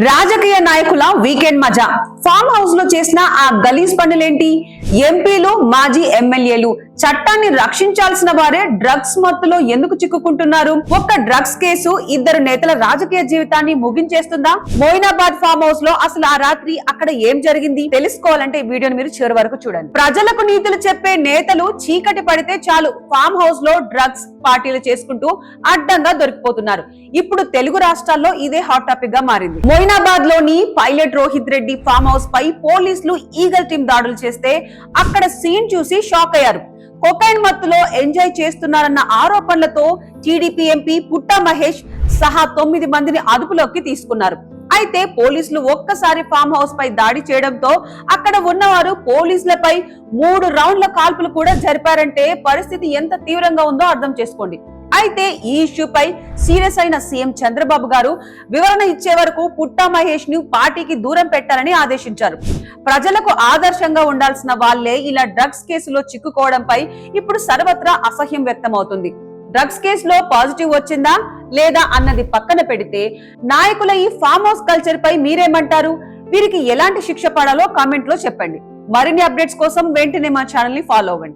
రాజకీయ నాయకుల వీకెండ్ మజా ఫామ్ హౌస్ లో చేసిన ఆ గలీజ్ పనులేంటి? ఎంపీలు మాజీ ఎమ్మెల్యేలు చట్టాన్ని రక్షించాల్సిన వారే డ్రగ్స్ మత్తులో ఎందుకు చిక్కుకుంటున్నారు? ఒక్క డ్రగ్స్ కేసు ఇద్దరు నేతల రాజకీయ జీవితాన్ని ముగించేస్తుందా? మోయినాబాద్ ఫామ్ హౌస్ లో అసలు ఆ రాత్రి అక్కడ ఏం జరిగింది తెలుసుకోవాలంటే ఈ వీడియోని మీరు చివరి వరకు చూడండి. ప్రజలకు నీతులు చెప్పే నేతలు చీకటి పడితే చాలు ఫామ్ హౌస్ లో డ్రగ్స్ పార్టీలు చేసుకుంటూ అడ్డంగా దొరికిపోతున్నారు. ఇప్పుడు తెలుగు రాష్ట్రాల్లో ఇదే హాట్ టాపిక్ గా మారింది. మోయినాబాద్ లోని pilot Rohit Reddy farm house పై పోలీసులు ఈగల్ టీం దాడులు చేస్తే అక్కడ సీన్ చూసి షాక్ అయ్యారు. కొకైన్ మత్తులో ఎంజాయ్ చేస్తున్నారన్న ఆరోపణలతో టీడీపీ ఎంపీ పుట్టా మహేష్ సహా 9 మందిని అదుపులోకి తీసుకున్నారు. అయితే పోలీసులు ఒక్కసారి ఫామ్ హౌస్ పై దాడి చేయడంతో అక్కడ ఉన్నవారు పోలీసులపై 3 రౌండ్ల కాల్పులు కూడా జరిపారంటే పరిస్థితి ఎంత తీవ్రంగా ఉందో అర్థం చేసుకోండి. అయితే ఈ ఇష్యూపై సీరియస్ అయిన సీఎం చంద్రబాబు గారు వివరణ ఇచ్చే వరకు పుట్టా మహేష్ ను పార్టీకి దూరం పెట్టాలని ఆదేశించారు. ప్రజలకు ఆదర్శంగా ఉండాల్సిన వాళ్లే ఇలా డ్రగ్స్ కేసులో చిక్కుకోవడంపై ఇప్పుడు సర్వత్రా అసహ్యం వ్యక్తమవుతుంది. డ్రగ్స్ కేసులో పాజిటివ్ వచ్చిందా లేదా అన్నది పక్కన పెడితే నాయకుల ఈ ఫామ్ హౌస్ కల్చర్ పై మీరేమంటారు? వీరికి ఎలాంటి శిక్ష పడాలో కామెంట్ లో చెప్పండి. మరిన్ని అప్డేట్స్ కోసం వెంటనే మా ఛానల్ ని ఫాలో అవ్వండి.